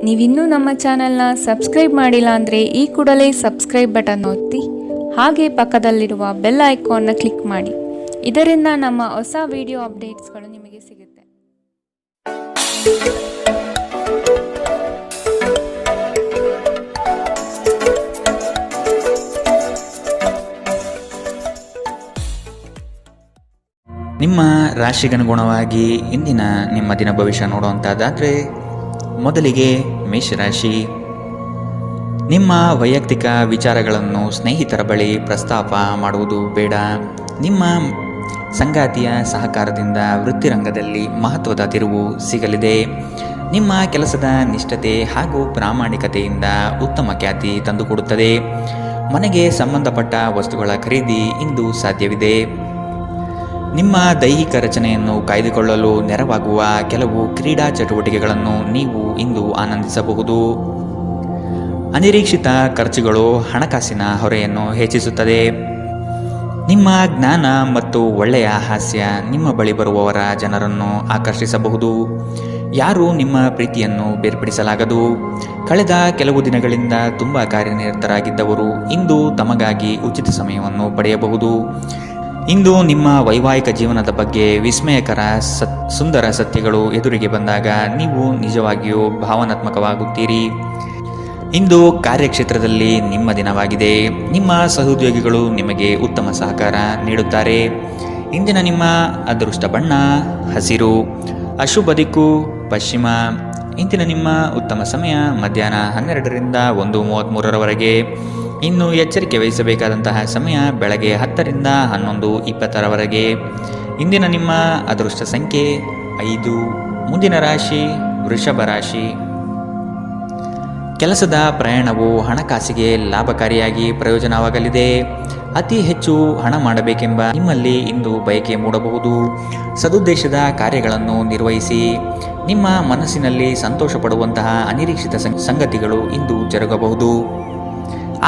ನೀವಿನ್ನೂ ನಮ್ಮ ಚಾನೆಲ್ನ ಸಬ್ಸ್ಕ್ರೈಬ್ ಮಾಡಿಲ್ಲ ಅಂದರೆ ಈ ಕೂಡಲೇ ಸಬ್ಸ್ಕ್ರೈಬ್ ಬಟನ್ ಒತ್ತಿ ಹಾಗೆ ಪಕ್ಕದಲ್ಲಿರುವ ಬೆಲ್ ಐಕಾನ್ನ ಕ್ಲಿಕ್ ಮಾಡಿ. ಇದರಿಂದ ನಮ್ಮ ಹೊಸ ವಿಡಿಯೋ ಅಪ್ಡೇಟ್ಸ್ಗಳು ನಿಮಗೆ ಸಿಗುತ್ತೆ. ನಿಮ್ಮ ರಾಶಿಗನುಗುಣವಾಗಿ ಇಂದಿನ ನಿಮ್ಮ ದಿನ ಭವಿಷ್ಯ ನೋಡುವಂಥದ್ದಾದರೆ ಮೊದಲಿಗೆ ಮೇಷರಾಶಿ. ನಿಮ್ಮ ವೈಯಕ್ತಿಕ ವಿಚಾರಗಳನ್ನು ಸ್ನೇಹಿತರ ಬಳಿ ಪ್ರಸ್ತಾಪ ಮಾಡುವುದು ಬೇಡ. ನಿಮ್ಮ ಸಂಗಾತಿಯ ಸಹಕಾರದಿಂದ ವೃತ್ತಿರಂಗದಲ್ಲಿ ಮಹತ್ವದ ತಿರುವು ಸಿಗಲಿದೆ. ನಿಮ್ಮ ಕೆಲಸದ ನಿಷ್ಠತೆ ಹಾಗೂ ಪ್ರಾಮಾಣಿಕತೆಯಿಂದ ಉತ್ತಮ ಖ್ಯಾತಿ ತಂದುಕೊಡುತ್ತದೆ. ಮನೆಗೆ ಸಂಬಂಧಪಟ್ಟ ವಸ್ತುಗಳ ಖರೀದಿ ಇಂದು ಸಾಧ್ಯವಿದೆ. ನಿಮ್ಮ ದೈಹಿಕ ರಚನೆಯನ್ನು ಕಾಯ್ದುಕೊಳ್ಳಲು ನೆರವಾಗುವ ಕೆಲವು ಕ್ರೀಡಾ ಚಟುವಟಿಕೆಗಳನ್ನು ನೀವು ಇಂದು ಆನಂದಿಸಬಹುದು. ಅನಿರೀಕ್ಷಿತ ಖರ್ಚುಗಳು ಹಣಕಾಸಿನ ಹೊರೆಯನ್ನು ಹೆಚ್ಚಿಸುತ್ತದೆ. ನಿಮ್ಮ ಜ್ಞಾನ ಮತ್ತು ಒಳ್ಳೆಯ ಹಾಸ್ಯ ನಿಮ್ಮ ಬಳಿ ಬರುವವರ ಜನರನ್ನು ಆಕರ್ಷಿಸಬಹುದು. ಯಾರೂ ನಿಮ್ಮ ಪ್ರೀತಿಯನ್ನು ಬೇರ್ಪಡಿಸಲಾಗದು. ಕಳೆದ ಕೆಲವು ದಿನಗಳಿಂದ ತುಂಬ ಕಾರ್ಯನಿರತರಾಗಿದ್ದವರು ಇಂದು ತಮಗಾಗಿ ಉಚಿತ ಸಮಯವನ್ನು ಪಡೆಯಬಹುದು. ಇಂದು ನಿಮ್ಮ ವೈವಾಹಿಕ ಜೀವನದ ಬಗ್ಗೆ ವಿಸ್ಮಯಕರ ಸುಂದರ ಸತ್ಯಗಳು ಎದುರಿಗೆ ಬಂದಾಗ ನೀವು ನಿಜವಾಗಿಯೂ ಭಾವನಾತ್ಮಕವಾಗುತ್ತೀರಿ. ಇಂದು ಕಾರ್ಯಕ್ಷೇತ್ರದಲ್ಲಿ ನಿಮ್ಮ ದಿನವಾಗಿದೆ. ನಿಮ್ಮ ಸಹೋದ್ಯೋಗಿಗಳು ನಿಮಗೆ ಉತ್ತಮ ಸಹಕಾರ ನೀಡುತ್ತಾರೆ. ಇಂದಿನ ನಿಮ್ಮ ಅದೃಷ್ಟ ಬಣ್ಣ ಹಸಿರು, ಅಶುಭ ದಿಕ್ಕು ಪಶ್ಚಿಮ. ಇಂದಿನ ನಿಮ್ಮ ಉತ್ತಮ ಸಮಯ ಮಧ್ಯಾಹ್ನ 12ರಿಂದ 1:33ರವರೆಗೆ. ಇನ್ನು ಎಚ್ಚರಿಕೆ ವಹಿಸಬೇಕಾದಂತಹ ಸಮಯ ಬೆಳಗ್ಗೆ 10ರಿಂದ 11:20ರವರೆಗೆ. ಇಂದಿನ ನಿಮ್ಮ ಅದೃಷ್ಟ ಸಂಖ್ಯೆ 5. ಮುಂದಿನ ರಾಶಿ ವೃಷಭ ರಾಶಿ. ಕೆಲಸದ ಪ್ರಯಾಣವು ಹಣಕಾಸಿಗೆ ಲಾಭಕಾರಿಯಾಗಿ ಪ್ರಯೋಜನವಾಗಲಿದೆ. ಅತಿ ಹೆಚ್ಚು ಹಣ ಮಾಡಬೇಕೆಂಬ ನಿಮ್ಮಲ್ಲಿ ಇಂದು ಬಯಕೆ ಮೂಡಬಹುದು. ಸದುದ್ದೇಶದ ಕಾರ್ಯಗಳನ್ನು ನಿರ್ವಹಿಸಿ. ನಿಮ್ಮ ಮನಸ್ಸಿನಲ್ಲಿ ಸಂತೋಷ ಪಡುವಂತಹ ಅನಿರೀಕ್ಷಿತ ಸಂಗತಿಗಳು ಇಂದು ಜರುಗಬಹುದು.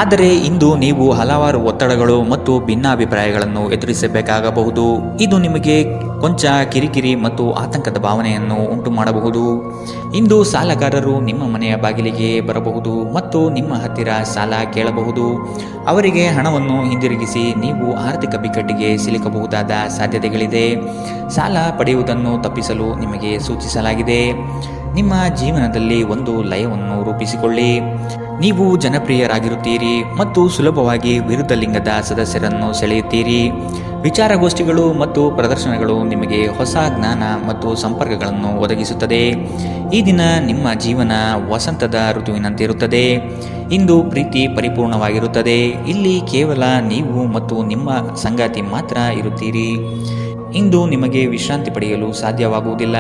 ಆದರೆ ಇಂದು ನೀವು ಹಲವಾರು ಒತ್ತಡಗಳು ಮತ್ತು ಭಿನ್ನಾಭಿಪ್ರಾಯಗಳನ್ನು ಎದುರಿಸಬೇಕಾಗಬಹುದು. ಇದು ನಿಮಗೆ ಕೊಂಚ ಕಿರಿಕಿರಿ ಮತ್ತು ಆತಂಕದ ಭಾವನೆಯನ್ನು ಉಂಟು ಮಾಡಬಹುದು. ಇಂದು ಸಾಲಗಾರರು ನಿಮ್ಮ ಮನೆಯ ಬಾಗಿಲಿಗೆ ಬರಬಹುದು ಮತ್ತು ನಿಮ್ಮ ಹತ್ತಿರ ಸಾಲ ಕೇಳಬಹುದು. ಅವರಿಗೆ ಹಣವನ್ನು ಹಿಂದಿರುಗಿಸಿ ನೀವು ಆರ್ಥಿಕ ಬಿಕ್ಕಟ್ಟಿಗೆ ಸಿಲುಕಬಹುದಾದ ಸಾಧ್ಯತೆಗಳಿದೆ. ಸಾಲ ಪಡೆಯುವುದನ್ನು ತಪ್ಪಿಸಲು ನಿಮಗೆ ಸೂಚಿಸಲಾಗಿದೆ. ನಿಮ್ಮ ಜೀವನದಲ್ಲಿ ಒಂದು ಲಯವನ್ನು ರೂಪಿಸಿಕೊಳ್ಳಿ. ನೀವು ಜನಪ್ರಿಯರಾಗಿರುತ್ತೀರಿ ಮತ್ತು ಸುಲಭವಾಗಿ ವಿರುದ್ಧ ಲಿಂಗದ ಸದಸ್ಯರನ್ನು ಸೆಳೆಯುತ್ತೀರಿ. ವಿಚಾರಗೋಷ್ಠಿಗಳು ಮತ್ತು ಪ್ರದರ್ಶನಗಳು ನಿಮಗೆ ಹೊಸ ಜ್ಞಾನ ಮತ್ತು ಸಂಪರ್ಕಗಳನ್ನು ಒದಗಿಸುತ್ತದೆ. ಈ ದಿನ ನಿಮ್ಮ ಜೀವನ ವಸಂತದ ಋತುವಿನಂತಿರುತ್ತದೆ. ಇಂದು ಪ್ರೀತಿ ಪರಿಪೂರ್ಣವಾಗಿರುತ್ತದೆ. ಇಲ್ಲಿ ಕೇವಲ ನೀವು ಮತ್ತು ನಿಮ್ಮ ಸಂಗಾತಿ ಮಾತ್ರ ಇರುತ್ತೀರಿ. ಇಂದು ನಿಮಗೆ ವಿಶ್ರಾಂತಿ ಪಡೆಯಲು ಸಾಧ್ಯವಾಗುವುದಿಲ್ಲ,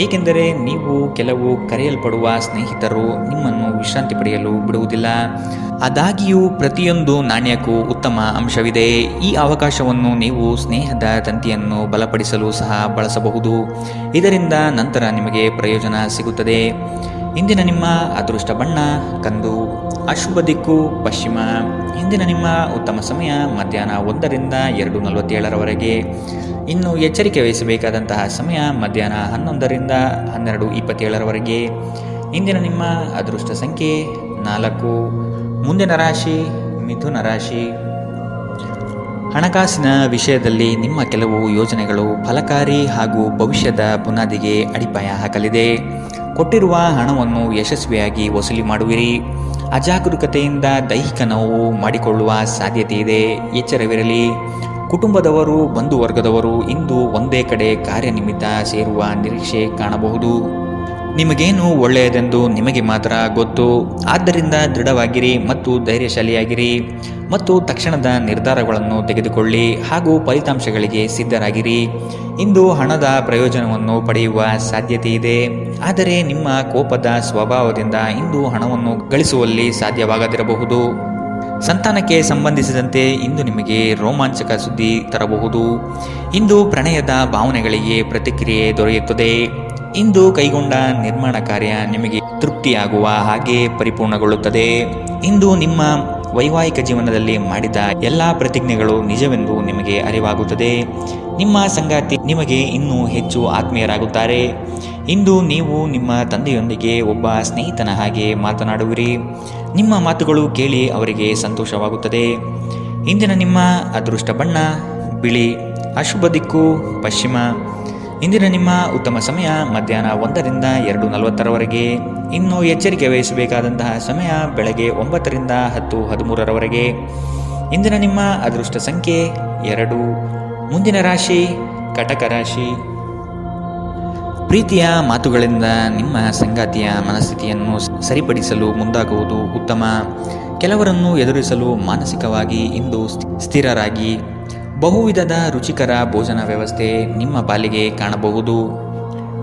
ಏಕೆಂದರೆ ನೀವು ಕೆಲವು ಕರೆಯಲ್ಪಡುವ ಸ್ನೇಹಿತರು ನಿಮ್ಮನ್ನು ವಿಶ್ರಾಂತಿ ಪಡೆಯಲು ಬಿಡುವುದಿಲ್ಲ. ಆದಾಗ್ಯೂ ಪ್ರತಿಯೊಂದು ನಾಣ್ಯಕ್ಕೂ ಉತ್ತಮ ಅಂಶವಿದೆ. ಈ ಅವಕಾಶವನ್ನು ನೀವು ಸ್ನೇಹದ ತಂತಿಯನ್ನು ಬಲಪಡಿಸಲು ಸಹ ಬಳಸಬಹುದು. ಇದರಿಂದ ನಂತರ ನಿಮಗೆ ಪ್ರಯೋಜನ ಸಿಗುತ್ತದೆ. ಇಂದಿನ ನಿಮ್ಮ ಅದೃಷ್ಟ ಬಣ್ಣ ಕಂದು, ಅಶುಭ ದಿಕ್ಕು ಪಶ್ಚಿಮ. ಇಂದಿನ ನಿಮ್ಮ ಉತ್ತಮ ಸಮಯ ಮಧ್ಯಾಹ್ನ 1ರಿಂದ 2:47ರವರೆಗೆ. ಇನ್ನು ಎಚ್ಚರಿಕೆ ವಹಿಸಬೇಕಾದಂತಹ ಸಮಯ ಮಧ್ಯಾಹ್ನ 11ರಿಂದ 12:27ರವರೆಗೆ. ಇಂದಿನ ನಿಮ್ಮ ಅದೃಷ್ಟ ಸಂಖ್ಯೆ 4. ಮುಂದಿನ ರಾಶಿ ಮಿಥುನ ರಾಶಿ. ಹಣಕಾಸಿನ ವಿಷಯದಲ್ಲಿ ನಿಮ್ಮ ಕೆಲವು ಯೋಜನೆಗಳು ಫಲಕಾರಿ ಹಾಗೂ ಭವಿಷ್ಯದ ಬುನಾದಿಗೆ ಅಡಿಪಾಯ ಹಾಕಲಿದೆ. ಕೊಟ್ಟಿರುವ ಹಣವನ್ನು ಯಶಸ್ವಿಯಾಗಿ ವಸೂಲಿ ಮಾಡುವಿರಿ. ಅಜಾಗರೂಕತೆಯಿಂದ ದೈಹಿಕ ನೋವು ಮಾಡಿಕೊಳ್ಳುವ ಸಾಧ್ಯತೆ ಇದೆ. ಎಚ್ಚರವಿರಲಿ. ಕುಟುಂಬದವರು ಬಂಧುವರ್ಗದವರು ಇಂದು ಒಂದೇ ಕಡೆ ಕಾರ್ಯನಿಮಿತ್ತ ಸೇರುವ ನಿರೀಕ್ಷೆ ಕಾಣಬಹುದು. ನಿಮಗೇನು ಒಳ್ಳೆಯದೆಂದು ನಿಮಗೆ ಮಾತ್ರ ಗೊತ್ತು. ಆದ್ದರಿಂದ ದೃಢವಾಗಿರಿ ಮತ್ತು ಧೈರ್ಯಶಾಲಿಯಾಗಿರಿ ಮತ್ತು ತಕ್ಷಣದ ನಿರ್ಧಾರಗಳನ್ನು ತೆಗೆದುಕೊಳ್ಳಿ ಹಾಗೂ ಫಲಿತಾಂಶಗಳಿಗೆ ಸಿದ್ಧರಾಗಿರಿ. ಇಂದು ಹಣದ ಪ್ರಯೋಜನವನ್ನು ಪಡೆಯುವ ಸಾಧ್ಯತೆ ಇದೆ. ಆದರೆ ನಿಮ್ಮ ಕೋಪದ ಸ್ವಭಾವದಿಂದ ಇಂದು ಹಣವನ್ನು ಗಳಿಸುವಲ್ಲಿ ಸಾಧ್ಯವಾಗದಿರಬಹುದು. ಸಂತಾನಕ್ಕೆ ಸಂಬಂಧಿಸಿದಂತೆ ಇಂದು ನಿಮಗೆ ರೋಮಾಂಚಕ ಸುದ್ದಿ ತರಬಹುದು. ಇಂದು ಪ್ರಣಯದ ಭಾವನೆಗಳಿಗೆ ಪ್ರತಿಕ್ರಿಯೆ ದೊರೆಯುತ್ತದೆ. ಇಂದು ಕೈಗೊಂಡ ನಿರ್ಮಾಣ ಕಾರ್ಯ ನಿಮಗೆ ತೃಪ್ತಿಯಾಗುವ ಹಾಗೆ ಪರಿಪೂರ್ಣಗೊಳ್ಳುತ್ತದೆ. ಇಂದು ನಿಮ್ಮ ವೈವಾಹಿಕ ಜೀವನದಲ್ಲಿ ಮಾಡಿದ ಎಲ್ಲಾ ಪ್ರತಿಜ್ಞೆಗಳು ನಿಜವೆಂದು ನಿಮಗೆ ಅರಿವಾಗುತ್ತದೆ. ನಿಮ್ಮ ಸಂಗಾತಿ ನಿಮಗೆ ಇನ್ನೂ ಹೆಚ್ಚು ಆತ್ಮೀಯರಾಗುತ್ತಾರೆ. ಇಂದು ನೀವು ನಿಮ್ಮ ತಂದೆಯೊಂದಿಗೆ ಒಬ್ಬ ಸ್ನೇಹಿತನ ಹಾಗೆ ಮಾತನಾಡುವಿರಿ. ನಿಮ್ಮ ಮಾತುಗಳು ಕೇಳಿ ಅವರಿಗೆ ಸಂತೋಷವಾಗುತ್ತದೆ. ಇಂದಿನ ನಿಮ್ಮ ಅದೃಷ್ಟ ಬಣ್ಣ ಬಿಳಿ, ಅಶುಭ ದಿಕ್ಕು ಪಶ್ಚಿಮ. ಇಂದಿನ ನಿಮ್ಮ ಉತ್ತಮ ಸಮಯ ಮಧ್ಯಾಹ್ನ 1 ರಿಂದ 2:40 ಇನ್ನು ಎಚ್ಚರಿಕೆ ವಹಿಸಬೇಕಾದಂತಹ ಸಮಯ ಬೆಳಗ್ಗೆ 9 ರಿಂದ 10:13 ಇಂದಿನ ನಿಮ್ಮ ಅದೃಷ್ಟ ಸಂಖ್ಯೆ 2. ಮುಂದಿನ ರಾಶಿ ಕಟಕ ರಾಶಿ. ಪ್ರೀತಿಯ ಮಾತುಗಳಿಂದ ನಿಮ್ಮ ಸಂಗಾತಿಯ ಮನಸ್ಥಿತಿಯನ್ನು ಸರಿಪಡಿಸಲು ಮುಂದಾಗುವುದು ಉತ್ತಮ. ಕೆಲವರನ್ನು ಎದುರಿಸಲು ಮಾನಸಿಕವಾಗಿ ಇಂದು ಸ್ಥಿರರಾಗಿ. ಬಹುವಿಧದ ರುಚಿಕರ ಭೋಜನ ವ್ಯವಸ್ಥೆ ನಿಮ್ಮ ಪಾಲಿಗೆ ಕಾಣಬಹುದು.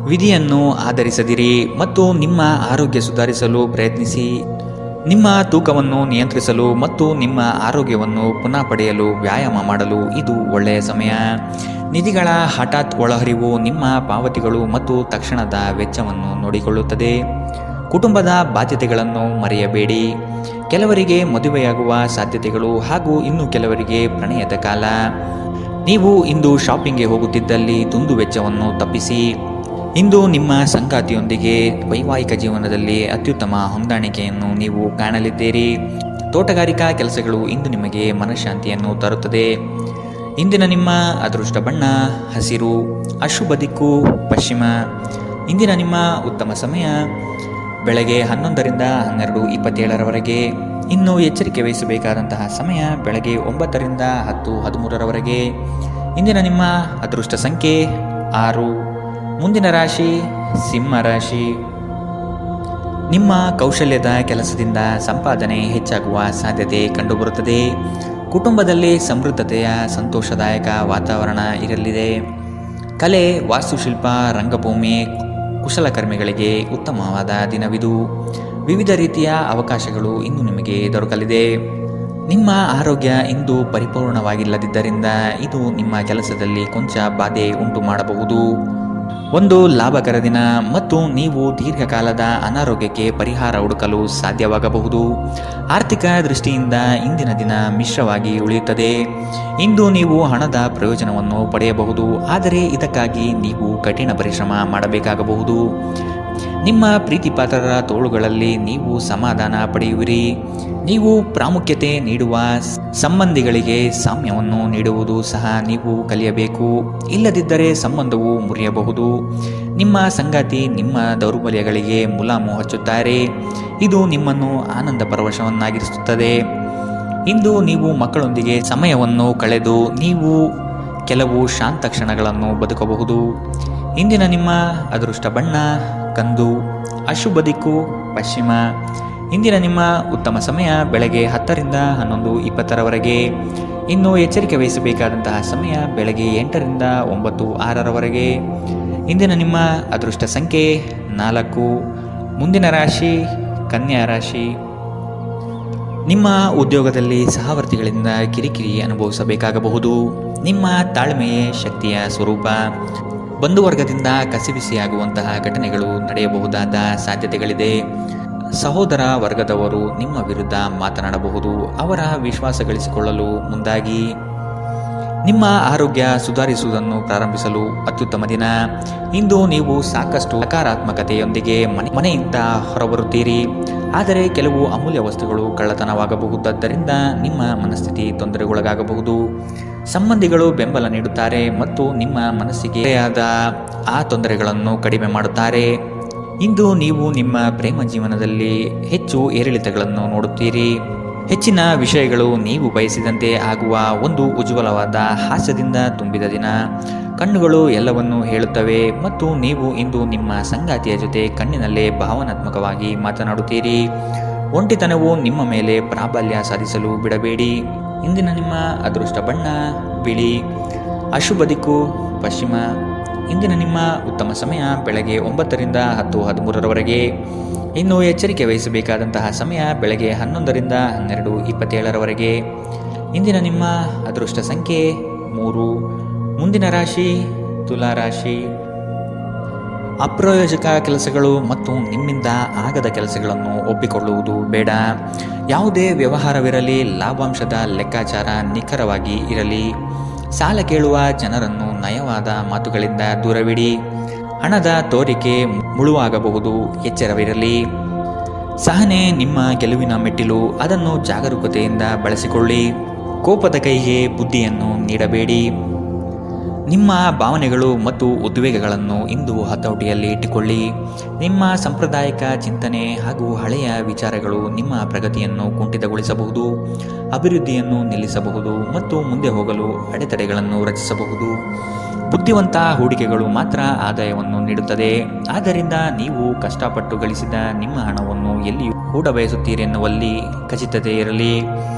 ವಿಧಿಯನ್ನು ಆಧರಿಸದಿರಿ ಮತ್ತು ನಿಮ್ಮ ಆರೋಗ್ಯ ಸುಧಾರಿಸಲು ಪ್ರಯತ್ನಿಸಿ. ನಿಮ್ಮ ತೂಕವನ್ನು ನಿಯಂತ್ರಿಸಲು ಮತ್ತು ನಿಮ್ಮ ಆರೋಗ್ಯವನ್ನು ಪುನಃ ಪಡೆಯಲು ವ್ಯಾಯಾಮ ಮಾಡಲು ಇದು ಒಳ್ಳೆಯ ಸಮಯ. ನಿಧಿಗಳ ಹಠಾತ್ ಒಳಹರಿವು ನಿಮ್ಮ ಪಾವತಿಗಳು ಮತ್ತು ತಕ್ಷಣದ ವೆಚ್ಚವನ್ನು ನೋಡಿಕೊಳ್ಳುತ್ತದೆ. ಕುಟುಂಬದ ಬಾಧ್ಯತೆಗಳನ್ನು ಮರೆಯಬೇಡಿ. ಕೆಲವರಿಗೆ ಮದುವೆಯಾಗುವ ಸಾಧ್ಯತೆಗಳು ಹಾಗೂ ಇನ್ನು ಕೆಲವರಿಗೆ ಪ್ರಣಯದ ಕಾಲ. ನೀವು ಇಂದು ಶಾಪಿಂಗ್ಗೆ ಹೋಗುತ್ತಿದ್ದಲ್ಲಿ ದುಂದು ವೆಚ್ಚವನ್ನು ತಪ್ಪಿಸಿ. ಇಂದು ನಿಮ್ಮ ಸಂಗಾತಿಯೊಂದಿಗೆ ವೈವಾಹಿಕ ಜೀವನದಲ್ಲಿ ಅತ್ಯುತ್ತಮ ಹೊಂದಾಣಿಕೆಯನ್ನು ನೀವು ಕಾಣಲಿದ್ದೀರಿ. ತೋಟಗಾರಿಕಾ ಕೆಲಸಗಳು ಇಂದು ನಿಮಗೆ ಮನಃಶಾಂತಿಯನ್ನು ತರುತ್ತದೆ. ಇಂದಿನ ನಿಮ್ಮ ಅದೃಷ್ಟ ಬಣ್ಣ ಹಸಿರು, ಅಶುಭ ದಿಕ್ಕು ಪಶ್ಚಿಮ. ಇಂದಿನ ನಿಮ್ಮ ಉತ್ತಮ ಸಮಯ ಬೆಳಗ್ಗೆ 11 ರಿಂದ 12:27 ಇನ್ನು ಎಚ್ಚರಿಕೆ ವಹಿಸಬೇಕಾದಂತಹ ಸಮಯ ಬೆಳಗ್ಗೆ 9 ರಿಂದ 10:13 ಇಂದಿನ ನಿಮ್ಮ ಅದೃಷ್ಟ ಸಂಖ್ಯೆ 6. ಮುಂದಿನ ರಾಶಿ ಸಿಂಹ ರಾಶಿ. ನಿಮ್ಮ ಕೌಶಲ್ಯದ ಕೆಲಸದಿಂದ ಸಂಪಾದನೆ ಹೆಚ್ಚಾಗುವ ಸಾಧ್ಯತೆ ಕಂಡುಬರುತ್ತದೆ. ಕುಟುಂಬದಲ್ಲಿ ಸಮೃದ್ಧತೆಯ ಸಂತೋಷದಾಯಕ ವಾತಾವರಣ ಇರಲಿದೆ. ಕಲೆ, ವಾಸ್ತುಶಿಲ್ಪ, ರಂಗಭೂಮಿ, ಕುಶಲಕರ್ಮಿಗಳಿಗೆ ಉತ್ತಮವಾದ ದಿನವಿದು. ವಿವಿಧ ರೀತಿಯ ಅವಕಾಶಗಳು ಇಂದು ನಿಮಗೆ ದೊರಕಲಿದೆ. ನಿಮ್ಮ ಆರೋಗ್ಯ ಇಂದು ಪರಿಪೂರ್ಣವಾಗಿಲ್ಲದಿದ್ದರಿಂದ ಇದು ನಿಮ್ಮ ಕೆಲಸದಲ್ಲಿ ಕೊಂಚ ಬಾಧೆ ಉಂಟು ಮಾಡಬಹುದು. ಒಂದು ಲಾಭಕರ ದಿನ ಮತ್ತು ನೀವು ದೀರ್ಘಕಾಲದ ಅನಾರೋಗ್ಯಕ್ಕೆ ಪರಿಹಾರ ಹುಡುಕಲು ಸಾಧ್ಯವಾಗಬಹುದು. ಆರ್ಥಿಕ ದೃಷ್ಟಿಯಿಂದ ಇಂದಿನ ದಿನ ಮಿಶ್ರವಾಗಿ ಉಳಿಯುತ್ತದೆ. ಇಂದು ನೀವು ಹಣದ ಪ್ರಯೋಜನವನ್ನು ಪಡೆಯಬಹುದು, ಆದರೆ ಇದಕ್ಕಾಗಿ ನೀವು ಕಠಿಣ ಪರಿಶ್ರಮ ಮಾಡಬೇಕಾಗಬಹುದು. ನಿಮ್ಮ ಪ್ರೀತಿಪಾತ್ರರ ತೋಳುಗಳಲ್ಲಿ ನೀವು ಸಮಾಧಾನ ಪಡೆಯುವಿರಿ. ನೀವು ಪ್ರಾಮುಖ್ಯತೆ ನೀಡುವ ಸಂಬಂಧಿಗಳಿಗೆ ಸಾಮ್ಯವನ್ನು ನೀಡುವುದು ಸಹ ನೀವು ಕಲಿಯಬೇಕು. ಇಲ್ಲದಿದ್ದರೆ ಸಂಬಂಧವು ಮುರಿಯಬಹುದು. ನಿಮ್ಮ ಸಂಗಾತಿ ನಿಮ್ಮ ದೌರ್ಬಲ್ಯಗಳಿಗೆ ಮುಲಾಮು ಹಚ್ಚುತ್ತಾರೆ. ಇದು ನಿಮ್ಮನ್ನು ಆನಂದ ಪರವಶವನ್ನಾಗಿರಿಸುತ್ತದೆ. ಇಂದು ನೀವು ಮಕ್ಕಳೊಂದಿಗೆ ಸಮಯವನ್ನು ಕಳೆದು ನೀವು ಕೆಲವು ಶಾಂತ ಕ್ಷಣಗಳನ್ನು ಬದುಕಬಹುದು. ಇಂದಿನ ನಿಮ್ಮ ಅದೃಷ್ಟ ಬಣ್ಣ ಕಂದು, ಅಶುಭ ದಿಕ್ಕು ಪಶ್ಚಿಮ. ಇಂದಿನ ನಿಮ್ಮ ಉತ್ತಮ ಸಮಯ ಬೆಳಗ್ಗೆ 10 ರಿಂದ 11:20 ಇನ್ನು ಎಚ್ಚರಿಕೆ ವಹಿಸಬೇಕಾದಂತಹ ಸಮಯ ಬೆಳಗ್ಗೆ 8 ರಿಂದ 9:06 ಇಂದಿನ ನಿಮ್ಮ ಅದೃಷ್ಟ ಸಂಖ್ಯೆ 4. ಮುಂದಿನ ರಾಶಿ ಕನ್ಯಾ ರಾಶಿ. ನಿಮ್ಮ ಉದ್ಯೋಗದಲ್ಲಿ ಸಹವರ್ತಿಗಳಿಂದ ಕಿರಿಕಿರಿ ಅನುಭವಿಸಬೇಕಾಗಬಹುದು. ನಿಮ್ಮ ತಾಳ್ಮೆಯೇ ಶಕ್ತಿಯ ಸ್ವರೂಪ. ಬಂಧುವರ್ಗದಿಂದ ಕಸಿವಿಸಿಯಾಗುವಂತಹ ಘಟನೆಗಳು ನಡೆಯಬಹುದಾದ ಸಾಧ್ಯತೆಗಳಿದೆ. ಸಹೋದರ ವರ್ಗದವರು ನಿಮ್ಮ ವಿರುದ್ಧ ಮಾತನಾಡಬಹುದು. ಅವರ ವಿಶ್ವಾಸ ಗಳಿಸಿಕೊಳ್ಳಲು ಮುಂದಾಗಿ. ನಿಮ್ಮ ಆರೋಗ್ಯ ಸುಧಾರಿಸುವುದನ್ನು ಪ್ರಾರಂಭಿಸಲು ಅತ್ಯುತ್ತಮ ದಿನ. ಇಂದು ನೀವು ಸಾಕಷ್ಟು ಸಕಾರಾತ್ಮಕತೆಯೊಂದಿಗೆ ಮನೆಯಿಂದ ಹೊರಬರುತ್ತೀರಿ. ಆದರೆ ಕೆಲವು ಅಮೂಲ್ಯ ವಸ್ತುಗಳು ಕಳ್ಳತನವಾಗಬಹುದಾದ್ದರಿಂದ ನಿಮ್ಮ ಮನಸ್ಥಿತಿ ತೊಂದರೆಗೊಳಗಾಗಬಹುದು. ಸಂಬಂಧಿಗಳು ಬೆಂಬಲ ನೀಡುತ್ತಾರೆ ಮತ್ತು ನಿಮ್ಮ ಮನಸ್ಸಿಗೆ ಆದ ಆ ತೊಂದರೆಗಳನ್ನು ಕಡಿಮೆ ಮಾಡುತ್ತಾರೆ. ಇಂದು ನೀವು ನಿಮ್ಮ ಪ್ರೇಮ ಜೀವನದಲ್ಲಿ ಹೆಚ್ಚು ಏರಿಳಿತಗಳನ್ನು ನೋಡುತ್ತೀರಿ. ಹೆಚ್ಚಿನ ವಿಷಯಗಳು ನೀವು ಬಯಸಿದಂತೆ ಆಗುವ ಒಂದು ಉಜ್ವಲವಾದ ಹಾಸ್ಯದಿಂದ ತುಂಬಿದ ದಿನ. ಕಣ್ಣುಗಳು ಎಲ್ಲವನ್ನೂ ಹೇಳುತ್ತವೆ ಮತ್ತು ನೀವು ಇಂದು ನಿಮ್ಮ ಸಂಗಾತಿಯ ಜೊತೆ ಕಣ್ಣಿನಲ್ಲೇ ಭಾವನಾತ್ಮಕವಾಗಿ ಮಾತನಾಡುತ್ತೀರಿ. ಒಂಟಿತನವು ನಿಮ್ಮ ಮೇಲೆ ಪ್ರಾಬಲ್ಯ ಸಾಧಿಸಲು ಬಿಡಬೇಡಿ. ಇಂದಿನ ನಿಮ್ಮ ಅದೃಷ್ಟ ಬಣ್ಣ ಬಿಳಿ, ಅಶುಭ ದಿಕ್ಕು ಪಶ್ಚಿಮ. ಇಂದಿನ ನಿಮ್ಮ ಉತ್ತಮ ಸಮಯ ಬೆಳಗ್ಗೆ 9 ರಿಂದ 10:13 ಇನ್ನು ಎಚ್ಚರಿಕೆ ವಹಿಸಬೇಕಾದಂತಹ ಸಮಯ ಬೆಳಗ್ಗೆ 11 ರಿಂದ 12:27 ಇಂದಿನ ನಿಮ್ಮ ಅದೃಷ್ಟ ಸಂಖ್ಯೆ 3. ಮುಂದಿನ ರಾಶಿ ತುಲಾ ರಾಶಿ. ಅಪ್ರಯೋಜಕ ಕೆಲಸಗಳು ಮತ್ತು ನಿಮ್ಮಿಂದ ಆಗದ ಕೆಲಸಗಳನ್ನು ಒಪ್ಪಿಕೊಳ್ಳುವುದು ಬೇಡ. ಯಾವುದೇ ವ್ಯವಹಾರವಿರಲಿ ಲಾಭಾಂಶದ ಲೆಕ್ಕಾಚಾರ ನಿಖರವಾಗಿ ಇರಲಿ. ಸಾಲ ಕೇಳುವ ಜನರನ್ನು ನಯವಾದ ಮಾತುಗಳಿಂದ ದೂರವಿಡಿ. ಹಣದ ತೋರಿಕೆ ಮುಳುವಾಗಬಹುದು, ಎಚ್ಚರವಿರಲಿ. ಸಹನೆ ನಿಮ್ಮ ಗೆಲುವಿನ ಮೆಟ್ಟಿಲು, ಅದನ್ನು ಜಾಗರೂಕತೆಯಿಂದ ಬಳಸಿಕೊಳ್ಳಿ. ಕೋಪದ ಕೈಗೆ ಬುದ್ಧಿಯನ್ನು ನೀಡಬೇಡಿ. ನಿಮ್ಮ ಭಾವನೆಗಳು ಮತ್ತು ಉದ್ವೇಗಗಳನ್ನು ಇಂದು ಹತೋಟಿಯಲ್ಲಿ ಇಟ್ಟುಕೊಳ್ಳಿ. ನಿಮ್ಮ ಸಾಂಪ್ರದಾಯಿಕ ಚಿಂತನೆ ಹಾಗೂ ಹಳೆಯ ವಿಚಾರಗಳು ನಿಮ್ಮ ಪ್ರಗತಿಯನ್ನು ಕುಂಠಿತಗೊಳಿಸಬಹುದು, ಅಭಿವೃದ್ಧಿಯನ್ನು ನಿಲ್ಲಿಸಬಹುದು ಮತ್ತು ಮುಂದೆ ಹೋಗಲು ಅಡೆತಡೆಗಳನ್ನು ರಚಿಸಬಹುದು. ಬುದ್ಧಿವಂತ ಹೂಡಿಕೆಗಳು ಮಾತ್ರ ಆದಾಯವನ್ನು ನೀಡುತ್ತದೆ. ಆದ್ದರಿಂದ ನೀವು ಕಷ್ಟಪಟ್ಟು ಗಳಿಸಿದ ನಿಮ್ಮ ಹಣವನ್ನು ಎಲ್ಲಿ ಹೂಡಬಯಸುತ್ತೀರೆನ್ನುವಲ್ಲಿ ಖಚಿತತೆ ಇರಲಿ.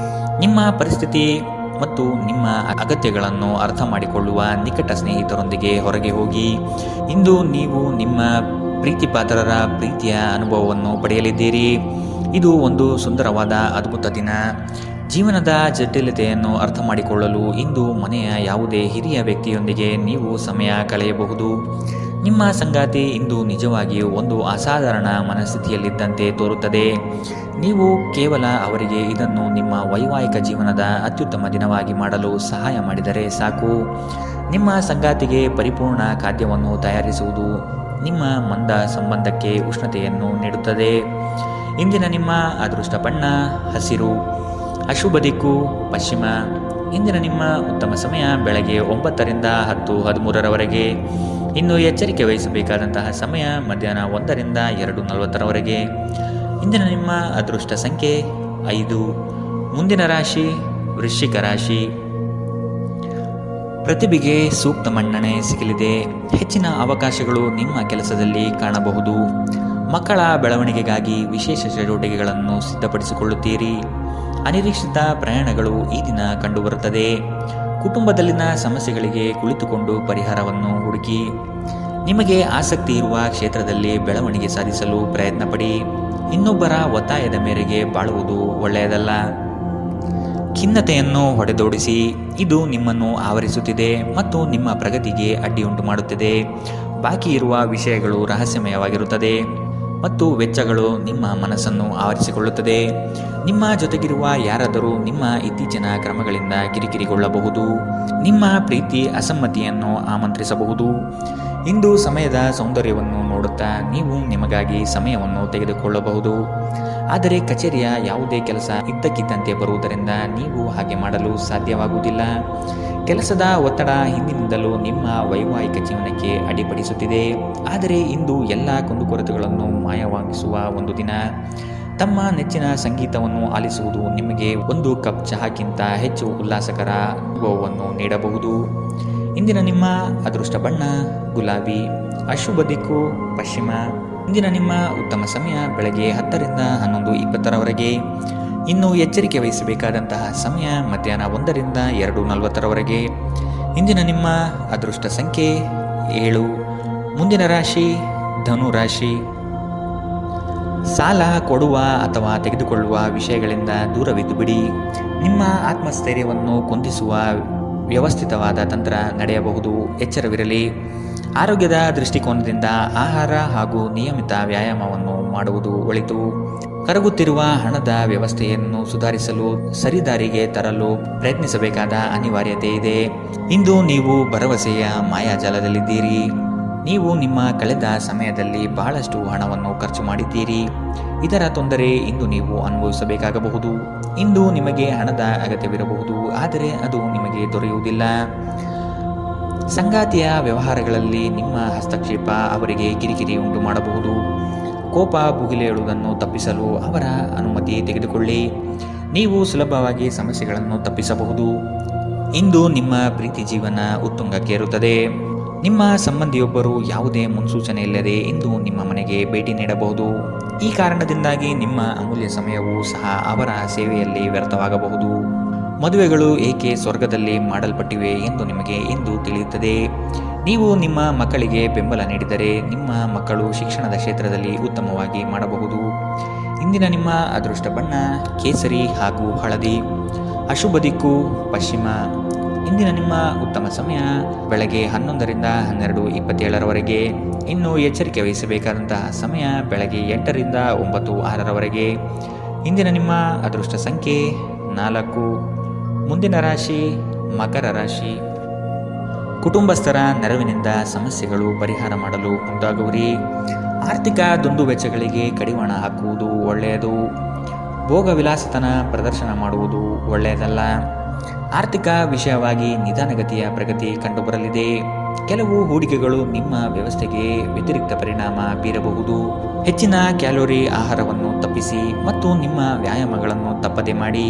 ನಿಮ್ಮ ಪರಿಸ್ಥಿತಿ ಮತ್ತು ನಿಮ್ಮ ಅಗತ್ಯಗಳನ್ನು ಅರ್ಥ ಮಾಡಿಕೊಳ್ಳುವ ನಿಕಟ ಸ್ನೇಹಿತರೊಂದಿಗೆ ಹೊರಗೆ ಹೋಗಿ. ಇಂದು ನೀವು ನಿಮ್ಮ ಪ್ರೀತಿಪಾತ್ರರ ಪ್ರೀತಿಯ ಅನುಭವವನ್ನು ಪಡೆಯಲಿದ್ದೀರಿ. ಇದು ಒಂದು ಸುಂದರವಾದ ಅದ್ಭುತ ದಿನ. ಜೀವನದ ಜಟಿಲತೆಯನ್ನು ಅರ್ಥ ಮಾಡಿಕೊಳ್ಳಲು ಇಂದು ಮನೆಯ ಯಾವುದೇ ಹಿರಿಯ ವ್ಯಕ್ತಿಯೊಂದಿಗೆ ನೀವು ಸಮಯ ಕಳೆಯಬಹುದು. ನಿಮ್ಮ ಸಂಗಾತಿ ಇಂದು ನಿಜವಾಗಿಯೂ ಒಂದು ಅಸಾಧಾರಣ ಮನಸ್ಥಿತಿಯಲ್ಲಿದ್ದಂತೆ ತೋರುತ್ತದೆ. ನೀವು ಕೇವಲ ಅವರಿಗೆ ಇದನ್ನು ನಿಮ್ಮ ವೈವಾಹಿಕ ಜೀವನದ ಅತ್ಯುತ್ತಮ ದಿನವಾಗಿ ಮಾಡಲು ಸಹಾಯ ಮಾಡಿದರೆ ಸಾಕು. ನಿಮ್ಮ ಸಂಗಾತಿಗೆ ಪರಿಪೂರ್ಣ ಖಾದ್ಯವನ್ನು ತಯಾರಿಸುವುದು ನಿಮ್ಮ ಮಂದ ಸಂಬಂಧಕ್ಕೆ ಉಷ್ಣತೆಯನ್ನು ನೀಡುತ್ತದೆ. ಇಂದಿನ ನಿಮ್ಮ ಅದೃಷ್ಟ ಬಣ್ಣ ಹಸಿರು, ಅಶುಭ ದಿಕ್ಕು ಪಶ್ಚಿಮ. ಇಂದಿನ ನಿಮ್ಮ ಉತ್ತಮ ಸಮಯ ಬೆಳಗ್ಗೆ 9ರಿಂದ 10:13ರವರೆಗೆ. ಇನ್ನು ಎಚ್ಚರಿಕೆ ವಹಿಸಬೇಕಾದಂತಹ ಸಮಯ ಮಧ್ಯಾಹ್ನ 1ರಿಂದ 2:40ರವರೆಗೆ. ಇಂದಿನ ನಿಮ್ಮ ಅದೃಷ್ಟ ಸಂಖ್ಯೆ 5. ಮುಂದಿನ ರಾಶಿ ವೃಶ್ಚಿಕ ರಾಶಿ. ಪ್ರತಿಭೆಗೆ ಸೂಕ್ತ ಮನ್ನಣೆ ಸಿಗಲಿದೆ. ಹೆಚ್ಚಿನ ಅವಕಾಶಗಳು ನಿಮ್ಮ ಕೆಲಸದಲ್ಲಿ ಕಾಣಬಹುದು. ಮಕ್ಕಳ ಬೆಳವಣಿಗೆಗಾಗಿ ವಿಶೇಷ ಚಟುವಟಿಕೆಗಳನ್ನು ಸಿದ್ಧಪಡಿಸಿಕೊಳ್ಳುತ್ತೀರಿ. ಅನಿರೀಕ್ಷಿತ ಪ್ರಯಾಣಗಳು ಈ ದಿನ ಕಂಡುಬರುತ್ತದೆ. ಕುಟುಂಬದಲ್ಲಿನ ಸಮಸ್ಯೆಗಳಿಗೆ ಕುಳಿತುಕೊಂಡು ಪರಿಹಾರವನ್ನು ಹುಡುಕಿ. ನಿಮಗೆ ಆಸಕ್ತಿ ಇರುವ ಕ್ಷೇತ್ರದಲ್ಲಿ ಬೆಳವಣಿಗೆ ಸಾಧಿಸಲು ಪ್ರಯತ್ನ ಪಡಿ. ಇನ್ನೊಬ್ಬರ ಒತ್ತಾಯದ ಮೇರೆಗೆ ಬಾಳುವುದು ಒಳ್ಳೆಯದಲ್ಲ. ಖಿನ್ನತೆಯನ್ನು ಹೊಡೆದೋಡಿಸಿ. ಇದು ನಿಮ್ಮನ್ನು ಆವರಿಸುತ್ತಿದೆ ಮತ್ತು ನಿಮ್ಮ ಪ್ರಗತಿಗೆ ಅಡ್ಡಿಯುಂಟು ಮಾಡುತ್ತಿದೆ. ಬಾಕಿ ಇರುವ ವಿಷಯಗಳು ರಹಸ್ಯಮಯವಾಗಿರುತ್ತದೆ ಮತ್ತು ವೆಚ್ಚಗಳು ನಿಮ್ಮ ಮನಸ್ಸನ್ನು ಆವರಿಸಿಕೊಳ್ಳುತ್ತದೆ. ನಿಮ್ಮ ಜೊತೆಗಿರುವ ಯಾರಾದರೂ ನಿಮ್ಮ ಇತ್ತೀಚಿನ ಕ್ರಮಗಳಿಂದ ಕಿರಿಕಿರಿಗೊಳ್ಳಬಹುದು. ನಿಮ್ಮ ಪ್ರೀತಿ ಅಸಮ್ಮತಿಯನ್ನು ಆಮಂತ್ರಿಸಬಹುದು. ಇಂದು ಸಮಯದ ಸೌಂದರ್ಯವನ್ನು ನೋಡುತ್ತಾ ನೀವು ನಿಮಗಾಗಿ ಸಮಯವನ್ನು ತೆಗೆದುಕೊಳ್ಳಬಹುದು. ಆದರೆ ಕಚೇರಿಯ ಯಾವುದೇ ಕೆಲಸ ಇದ್ದಕ್ಕಿದ್ದಂತೆ ಬರುವುದರಿಂದ ನೀವು ಹಾಗೆ ಮಾಡಲು ಸಾಧ್ಯವಾಗುವುದಿಲ್ಲ. ಕೆಲಸದ ಒತ್ತಡ ಹಿಂದಿನಿಂದಲೂ ನಿಮ್ಮ ವೈವಾಹಿಕ ಜೀವನಕ್ಕೆ ಅಡ್ಡಿಪಡಿಸುತ್ತಿದೆ. ಆದರೆ ಇಂದು ಎಲ್ಲ ಕುಂದುಕೊರತೆಗಳನ್ನು ಮಾಯವಾಗಿಸುವ ಒಂದು ದಿನ. ತಮ್ಮ ನೆಚ್ಚಿನ ಸಂಗೀತವನ್ನು ಆಲಿಸುವುದು ನಿಮಗೆ ಒಂದು ಕಪ್ ಚಹಾಕ್ಕಿಂತ ಹೆಚ್ಚು ಉಲ್ಲಾಸಕರ ಅನುಭವವನ್ನು ನೀಡಬಹುದು. ಇಂದಿನ ನಿಮ್ಮ ಅದೃಷ್ಟ ಬಣ್ಣ ಗುಲಾಬಿ, ಅಶುಭ ದಿಕ್ಕು ಪಶ್ಚಿಮ. ಇಂದಿನ ನಿಮ್ಮ ಉತ್ತಮ ಸಮಯ ಬೆಳಗ್ಗೆ 10ರಿಂದ 11:20ರವರೆಗೆ. ಇನ್ನು ಎಚ್ಚರಿಕೆ ವಹಿಸಬೇಕಾದಂತಹ ಸಮಯ ಮಧ್ಯಾಹ್ನ 1ರಿಂದ 2:40ರವರೆಗೆ. ಇಂದಿನ ನಿಮ್ಮ ಅದೃಷ್ಟ ಸಂಖ್ಯೆ 7. ಮುಂದಿನ ರಾಶಿ ಧನು ರಾಶಿ. ಸಾಲ ಕೊಡುವ ಅಥವಾ ತೆಗೆದುಕೊಳ್ಳುವ ವಿಷಯಗಳಿಂದ ದೂರವಿದ್ದು ಬಿಡಿ. ನಿಮ್ಮ ಆತ್ಮಸ್ಥೈರ್ಯವನ್ನು ಕುಂದಿಸುವ ವ್ಯವಸ್ಥಿತವಾದ ತಂತ್ರ ನಡೆಯಬಹುದು. ಎಚ್ಚರವಿರಲಿ. ಆರೋಗ್ಯದ ದೃಷ್ಟಿಕೋನದಿಂದ ಆಹಾರ ಹಾಗೂ ನಿಯಮಿತ ವ್ಯಾಯಾಮವನ್ನು ಮಾಡುವುದು ಒಳಿತು. ಕರಗುತ್ತಿರುವ ಹಣದ ವ್ಯವಸ್ಥೆಯನ್ನು ಸುಧಾರಿಸಲು ಸರಿದಾರಿಗೆ ತರಲು ಪ್ರಯತ್ನಿಸಬೇಕಾದ ಅನಿವಾರ್ಯತೆ ಇದೆ. ಇಂದು ನೀವು ಭರವಸೆಯ ಮಾಯಾಜಾಲದಲ್ಲಿದ್ದೀರಿ. ನೀವು ನಿಮ್ಮ ಕಳೆದ ಸಮಯದಲ್ಲಿ ಬಹಳಷ್ಟು ಹಣವನ್ನು ಖರ್ಚು ಮಾಡಿದ್ದೀರಿ. ಇದರ ತೊಂದರೆ ಇಂದು ನೀವು ಅನುಭವಿಸಬೇಕಾಗಬಹುದು. ಇಂದು ನಿಮಗೆ ಹಣದ ಅಗತ್ಯವಿರಬಹುದು, ಆದರೆ ಅದು ನಿಮಗೆ ದೊರೆಯುವುದಿಲ್ಲ. ಸಂಗಾತಿಯ ವ್ಯವಹಾರಗಳಲ್ಲಿ ನಿಮ್ಮ ಹಸ್ತಕ್ಷೇಪ ಅವರಿಗೆ ಕಿರಿಕಿರಿ ಉಂಟು ಮಾಡಬಹುದು. ಕೋಪ ಭುಗಿಲೇಳುವುದನ್ನು ತಪ್ಪಿಸಲು ಅವರ ಅನುಮತಿ ತೆಗೆದುಕೊಳ್ಳಿ. ನೀವು ಸುಲಭವಾಗಿ ಸಮಸ್ಯೆಗಳನ್ನು ತಪ್ಪಿಸಬಹುದು. ಇಂದು ನಿಮ್ಮ ಪ್ರೀತಿ ಜೀವನ ಉತ್ತುಂಗಕ್ಕೇರುತ್ತದೆ. ನಿಮ್ಮ ಸಂಬಂಧಿಯೊಬ್ಬರು ಯಾವುದೇ ಮುನ್ಸೂಚನೆ ಇಲ್ಲದೆ ಇಂದು ನಿಮ್ಮ ಮನೆಗೆ ಭೇಟಿ ನೀಡಬಹುದು. ಈ ಕಾರಣದಿಂದಾಗಿ ನಿಮ್ಮ ಅಮೂಲ್ಯ ಸಮಯವೂ ಸಹ ಅವರ ಸೇವೆಯಲ್ಲಿ ವ್ಯರ್ಥವಾಗಬಹುದು. ಮದುವೆಗಳು ಏಕೆ ಸ್ವರ್ಗದಲ್ಲಿ ಮಾಡಲ್ಪಟ್ಟಿವೆ ಎಂದು ನಿಮಗೆ ಇಂದು ತಿಳಿಯುತ್ತದೆ. ನೀವು ನಿಮ್ಮ ಮಕ್ಕಳಿಗೆ ಬೆಂಬಲ ನೀಡಿದರೆ ನಿಮ್ಮ ಮಕ್ಕಳು ಶಿಕ್ಷಣದ ಕ್ಷೇತ್ರದಲ್ಲಿ ಉತ್ತಮವಾಗಿ ಮಾಡಬಹುದು. ಇಂದಿನ ನಿಮ್ಮ ಅದೃಷ್ಟ ಬಣ್ಣ ಕೇಸರಿ ಹಾಗೂ ಹಳದಿ, ಅಶುಭ ದಿಕ್ಕು ಪಶ್ಚಿಮ. ಇಂದಿನ ನಿಮ್ಮ ಉತ್ತಮ ಸಮಯ ಬೆಳಗ್ಗೆ 11ರಿಂದ 12:27ರವರೆಗೆ. ಇನ್ನು ಎಚ್ಚರಿಕೆ ವಹಿಸಬೇಕಾದಂತಹ ಸಮಯ ಬೆಳಗ್ಗೆ 8ರಿಂದ 9:06ರವರೆಗೆ. ಇಂದಿನ ನಿಮ್ಮ ಅದೃಷ್ಟ ಸಂಖ್ಯೆ 4. ಮುಂದಿನ ರಾಶಿ ಮಕರ ರಾಶಿ. ಕುಟುಂಬಸ್ಥರ ನೆರವಿನಿಂದ ಸಮಸ್ಯೆಗಳು ಪರಿಹಾರ ಮಾಡಲು ಮುಂದಾಗುವಿರಿ. ಆರ್ಥಿಕ ದುಂದುವೆಚ್ಚಗಳಿಗೆ ಕಡಿವಾಣ ಹಾಕುವುದು ಒಳ್ಳೆಯದು. ಭೋಗ ವಿಲಾಸತನ ಪ್ರದರ್ಶನ ಮಾಡುವುದು ಒಳ್ಳೆಯದಲ್ಲ. ಆರ್ಥಿಕ ವಿಷಯವಾಗಿ ನಿಧಾನಗತಿಯ ಪ್ರಗತಿ ಕಂಡುಬರಲಿದೆ. ಕೆಲವು ಹೂಡಿಕೆಗಳು ನಿಮ್ಮ ವ್ಯವಸ್ಥೆಗೆ ವ್ಯತಿರಿಕ್ತ ಪರಿಣಾಮ ಬೀರಬಹುದು. ಹೆಚ್ಚಿನ ಕ್ಯಾಲೋರಿ ಆಹಾರವನ್ನು ತಪ್ಪಿಸಿ ಮತ್ತು ನಿಮ್ಮ ವ್ಯಾಯಾಮಗಳನ್ನು ತಪ್ಪದೆ ಮಾಡಿ.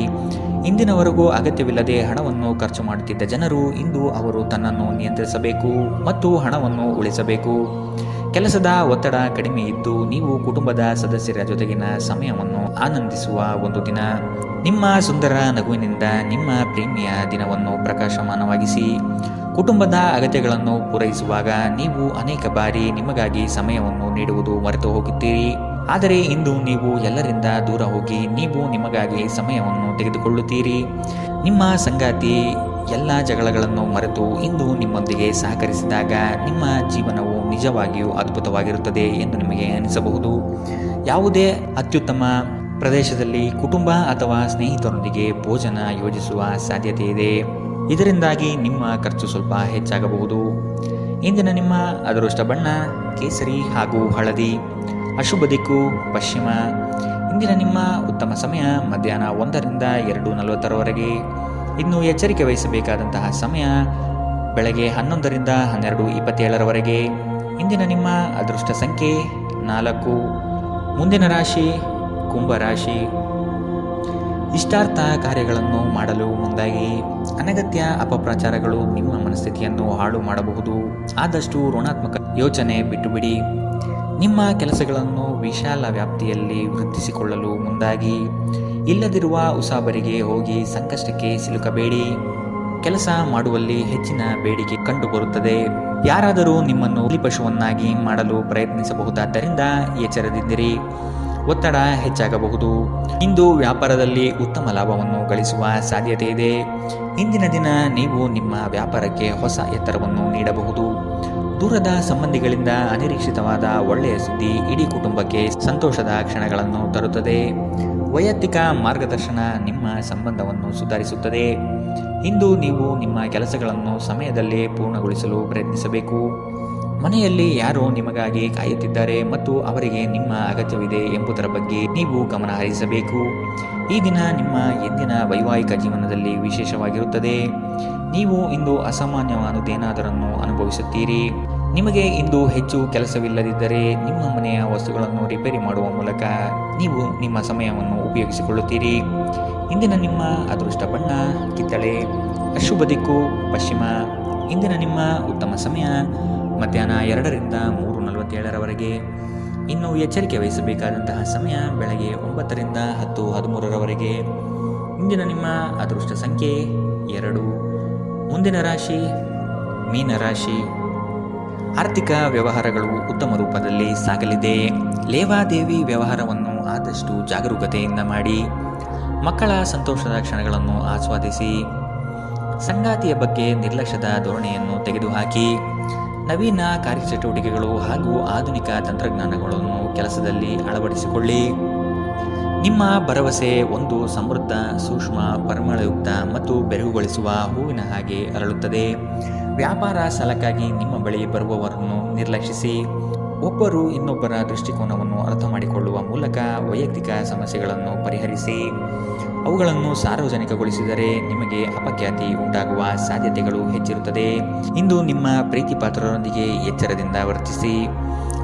ಇಂದಿನವರೆಗೂ ಅಗತ್ಯವಿಲ್ಲದೆ ಹಣವನ್ನು ಖರ್ಚು ಮಾಡುತ್ತಿದ್ದ ಜನರು ಇಂದು ಅವರು ತನ್ನನ್ನು ನಿಯಂತ್ರಿಸಬೇಕು ಮತ್ತು ಹಣವನ್ನು ಉಳಿಸಬೇಕು. ಕೆಲಸದ ಒತ್ತಡ ಕಡಿಮೆ ಇದ್ದು ನೀವು ಕುಟುಂಬದ ಸದಸ್ಯರ ಜೊತೆಗಿನ ಸಮಯವನ್ನು ಆನಂದಿಸುವ ಒಂದು ದಿನ. ನಿಮ್ಮ ಸುಂದರ ನಗುವಿನಿಂದ ನಿಮ್ಮ ಪ್ರೇಮಿಯ ದಿನವನ್ನು ಪ್ರಕಾಶಮಾನವಾಗಿಸಿ. ಕುಟುಂಬದ ಅಗತ್ಯಗಳನ್ನು ಪೂರೈಸುವಾಗ ನೀವು ಅನೇಕ ಬಾರಿ ನಿಮಗಾಗಿ ಸಮಯವನ್ನು ನೀಡುವುದು ಮರೆತು ಹೋಗುತ್ತೀರಿ. ಆದರೆ ಇಂದು ನೀವು ಎಲ್ಲರಿಂದ ದೂರ ಹೋಗಿ ನೀವು ನಿಮಗಾಗಿ ಸಮಯವನ್ನು ತೆಗೆದುಕೊಳ್ಳುತ್ತೀರಿ. ನಿಮ್ಮ ಸಂಗಾತಿ ಎಲ್ಲ ಜಗಳಗಳನ್ನು ಮರೆತು ಇಂದು ನಿಮ್ಮೊಂದಿಗೆ ಸಹಕರಿಸಿದಾಗ ನಿಮ್ಮ ಜೀವನವು ನಿಜವಾಗಿಯೂ ಅದ್ಭುತವಾಗಿರುತ್ತದೆ ಎಂದು ನಿಮಗೆ ಅನಿಸಬಹುದು. ಯಾವುದೇ ಅತ್ಯುತ್ತಮ ಪ್ರದೇಶದಲ್ಲಿ ಕುಟುಂಬ ಅಥವಾ ಸ್ನೇಹಿತರೊಂದಿಗೆ ಭೋಜನ ಯೋಜಿಸುವ ಸಾಧ್ಯತೆ ಇದೆ. ಇದರಿಂದಾಗಿ ನಿಮ್ಮ ಖರ್ಚು ಸ್ವಲ್ಪ ಹೆಚ್ಚಾಗಬಹುದು. ಇಂದಿನ ನಿಮ್ಮ ಅದೃಷ್ಟ ಬಣ್ಣ ಕೇಸರಿ ಹಾಗೂ ಹಳದಿ. ಅಶುಭ ದಿಕ್ಕು ಪಶ್ಚಿಮ. ಇಂದಿನ ನಿಮ್ಮ ಉತ್ತಮ ಸಮಯ ಮಧ್ಯಾಹ್ನ 1ರಿಂದ 2:40ರವರೆಗೆ. ಇನ್ನು ಎಚ್ಚರಿಕೆ ವಹಿಸಬೇಕಾದಂತಹ ಸಮಯ ಬೆಳಗ್ಗೆ 11ರಿಂದ 12:27ರವರೆಗೆ. ಇಂದಿನ ನಿಮ್ಮ ಅದೃಷ್ಟ ಸಂಖ್ಯೆ 4. ಮುಂದಿನ ರಾಶಿ ಕುಂಭರಾಶಿ. ಇಷ್ಟಾರ್ಥ ಕಾರ್ಯಗಳನ್ನು ಮಾಡಲು ಮುಂದಾಗಿ. ಅನಗತ್ಯ ಅಪಪ್ರಚಾರಗಳು ನಿಮ್ಮ ಮನಸ್ಥಿತಿಯನ್ನು ಹಾಳು ಮಾಡಬಹುದು. ಆದಷ್ಟು ಋಣಾತ್ಮಕ ಯೋಚನೆ ಬಿಟ್ಟುಬಿಡಿ. ನಿಮ್ಮ ಕೆಲಸಗಳನ್ನು ವಿಶಾಲ ವ್ಯಾಪ್ತಿಯಲ್ಲಿ ವೃದ್ಧಿಸಿಕೊಳ್ಳಲು ಮುಂದಾಗಿ. ಇಲ್ಲದಿರುವ ಉಸಾಬರಿಗೆ ಹೋಗಿ ಸಂಕಷ್ಟಕ್ಕೆ ಸಿಲುಕಬೇಡಿ. ಕೆಲಸ ಮಾಡುವಲ್ಲಿ ಹೆಚ್ಚಿನ ಬೇಡಿಕೆ ಕಂಡುಬರುತ್ತದೆ. ಯಾರಾದರೂ ನಿಮ್ಮನ್ನು ಬಲಿಪಶುವನ್ನಾಗಿ ಮಾಡಲು ಪ್ರಯತ್ನಿಸಬಹುದಾದ್ದರಿಂದ ಎಚ್ಚರದಿಂದಿರಿ. ಒತ್ತಡ ಹೆಚ್ಚಾಗಬಹುದು. ಇಂದು ವ್ಯಾಪಾರದಲ್ಲಿ ಉತ್ತಮ ಲಾಭವನ್ನು ಗಳಿಸುವ ಸಾಧ್ಯತೆ ಇದೆ. ಇಂದಿನ ದಿನ ನೀವು ನಿಮ್ಮ ವ್ಯಾಪಾರಕ್ಕೆ ಹೊಸ ಎತ್ತರವನ್ನು ನೀಡಬಹುದು. ದೂರದ ಸಂಬಂಧಿಗಳಿಂದ ಅನಿರೀಕ್ಷಿತವಾದ ಒಳ್ಳೆಯ ಸುದ್ದಿ ಇಡೀ ಕುಟುಂಬಕ್ಕೆ ಸಂತೋಷದ ಕ್ಷಣಗಳನ್ನು ತರುತ್ತದೆ. ವೈಯಕ್ತಿಕ ಮಾರ್ಗದರ್ಶನ ನಿಮ್ಮ ಸಂಬಂಧವನ್ನು ಸುಧಾರಿಸುತ್ತದೆ. ಇಂದು ನೀವು ನಿಮ್ಮ ಕೆಲಸಗಳನ್ನು ಸಮಯದಲ್ಲೇ ಪೂರ್ಣಗೊಳಿಸಲು ಪ್ರಯತ್ನಿಸಬೇಕು. ಮನೆಯಲ್ಲಿ ಯಾರೋ ನಿಮಗಾಗಿ ಕಾಯುತ್ತಿದ್ದಾರೆ ಮತ್ತು ಅವರಿಗೆ ನಿಮ್ಮ ಅಗತ್ಯವಿದೆ ಎಂಬುದರ ಬಗ್ಗೆ ನೀವು ಗಮನ ಹರಿಸಬೇಕು. ಈ ದಿನ ನಿಮ್ಮ ಎಂದಿನ ವೈವಾಹಿಕ ಜೀವನದಲ್ಲಿ ವಿಶೇಷವಾಗಿರುತ್ತದೆ. ನೀವು ಇಂದು ಅಸಾಮಾನ್ಯವಾದುದೇನಾದರನ್ನು ಅನುಭವಿಸುತ್ತೀರಿ. ನಿಮಗೆ ಇಂದು ಹೆಚ್ಚು ಕೆಲಸವಿಲ್ಲದಿದ್ದರೆ ನಿಮ್ಮ ಮನೆಯ ವಸ್ತುಗಳನ್ನು ರಿಪೇರಿ ಮಾಡುವ ಮೂಲಕ ನೀವು ನಿಮ್ಮ ಸಮಯವನ್ನು ಉಪಯೋಗಿಸಿಕೊಳ್ಳುತ್ತೀರಿ. ಇಂದಿನ ನಿಮ್ಮ ಅದೃಷ್ಟ ಬಣ್ಣ ಕಿತ್ತಳೆ. ಅಶುಭ ದಿಕ್ಕು ಪಶ್ಚಿಮ. ಇಂದಿನ ನಿಮ್ಮ ಉತ್ತಮ ಸಮಯ ಮಧ್ಯಾಹ್ನ 2ರಿಂದ 3:47ರವರೆಗೆ. ಇನ್ನು ಎಚ್ಚರಿಕೆ ವಹಿಸಬೇಕಾದಂತಹ ಸಮಯ ಬೆಳಗ್ಗೆ 9ರಿಂದ 10:13ರವರೆಗೆ. ಇಂದಿನ ನಿಮ್ಮ ಅದೃಷ್ಟ ಸಂಖ್ಯೆ 2. ಮುಂದಿನ ರಾಶಿ ಮೀನರಾಶಿ. ಆರ್ಥಿಕ ವ್ಯವಹಾರಗಳು ಉತ್ತಮ ರೂಪದಲ್ಲಿ ಸಾಗಲಿದೆ. ಲೇವಾದೇವಿ ವ್ಯವಹಾರವನ್ನು ಆದಷ್ಟು ಜಾಗರೂಕತೆಯಿಂದ ಮಾಡಿ. ಮಕ್ಕಳ ಸಂತೋಷದ ಕ್ಷಣಗಳನ್ನು ಆಸ್ವಾದಿಸಿ. ಸಂಗಾತಿಯ ಬಗ್ಗೆ ನಿರ್ಲಕ್ಷ್ಯದ ಧೋರಣೆಯನ್ನು ತೆಗೆದುಹಾಕಿ. ನವೀನ ಕಾರ್ಯಚಟುವಟಿಕೆಗಳು ಹಾಗೂ ಆಧುನಿಕ ತಂತ್ರಜ್ಞಾನಗಳನ್ನು ಕೆಲಸದಲ್ಲಿ ಅಳವಡಿಸಿಕೊಳ್ಳಿ. ನಿಮ್ಮ ಭರವಸೆ ಒಂದು ಸಮೃದ್ಧ, ಸೂಕ್ಷ್ಮ, ಪರಿಮಳಯುಕ್ತ ಮತ್ತು ಬೆರಗುಗೊಳಿಸುವ ಹೂವಿನ ಹಾಗೆ ಅರಳುತ್ತದೆ. ವ್ಯಾಪಾರ ಸಾಲಕ್ಕಾಗಿ ನಿಮ್ಮ ಬಳಿ ಬರುವವರನ್ನು ನಿರ್ಲಕ್ಷಿಸಿ. ಒಬ್ಬರು ಇನ್ನೊಬ್ಬರ ದೃಷ್ಟಿಕೋನವನ್ನು ಅರ್ಥ ಮಾಡಿಕೊಳ್ಳುವ ಮೂಲಕ ವೈಯಕ್ತಿಕ ಸಮಸ್ಯೆಗಳನ್ನು ಪರಿಹರಿಸಿ. ಅವುಗಳನ್ನು ಸಾರ್ವಜನಿಕಗೊಳಿಸಿದರೆ ನಿಮಗೆ ಅಪಖ್ಯಾತಿ ಉಂಟಾಗುವ ಸಾಧ್ಯತೆಗಳು ಹೆಚ್ಚಿರುತ್ತದೆ. ಇಂದು ನಿಮ್ಮ ಪ್ರೀತಿ ಪಾತ್ರರೊಂದಿಗೆ ಎಚ್ಚರದಿಂದ ವರ್ತಿಸಿ.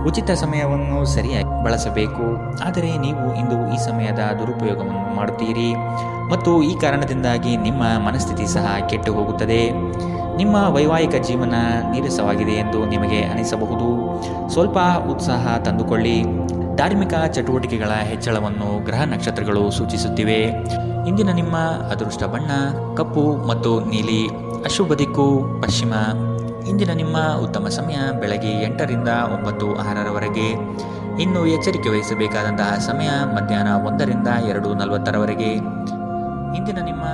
ಉಚಿತ ಸಮಯವನ್ನು ಸರಿಯಾಗಿ ಬಳಸಬೇಕು. ಆದರೆ ನೀವು ಇಂದು ಈ ಸಮಯದ ದುರುಪಯೋಗವನ್ನು ಮಾಡುತ್ತೀರಿ ಮತ್ತು ಈ ಕಾರಣದಿಂದಾಗಿ ನಿಮ್ಮ ಮನಸ್ಥಿತಿ ಸಹ ಕೆಟ್ಟು ಹೋಗುತ್ತದೆ. ನಿಮ್ಮ ವೈವಾಹಿಕ ಜೀವನ ನೀರಸವಾಗಿದೆ ಎಂದು ನಿಮಗೆ ಅನಿಸಬಹುದು. ಸ್ವಲ್ಪ ಉತ್ಸಾಹ ತಂದುಕೊಳ್ಳಿ. ಧಾರ್ಮಿಕ ಚಟುವಟಿಕೆಗಳ ಹೆಚ್ಚಳವನ್ನು ಗ್ರಹ ನಕ್ಷತ್ರಗಳು ಸೂಚಿಸುತ್ತಿವೆ. ಇಂದಿನ ನಿಮ್ಮ ಅದೃಷ್ಟ ಬಣ್ಣ ಕಪ್ಪು ಮತ್ತು ನೀಲಿ. ಅಶುಭ ದಿಕ್ಕು ಪಶ್ಚಿಮ. ಇಂದಿನ ನಿಮ್ಮ ಉತ್ತಮ ಸಮಯ ಬೆಳಗ್ಗೆ 8ರಿಂದ 9:06ರವರೆಗೆ. ಇನ್ನು ಎಚ್ಚರಿಕೆ ವಹಿಸಬೇಕಾದಂತಹ ಸಮಯ ಮಧ್ಯಾಹ್ನ 1ರಿಂದ 2:40ರವರೆಗೆ. ಇಂದಿನ ನಿಮ್ಮ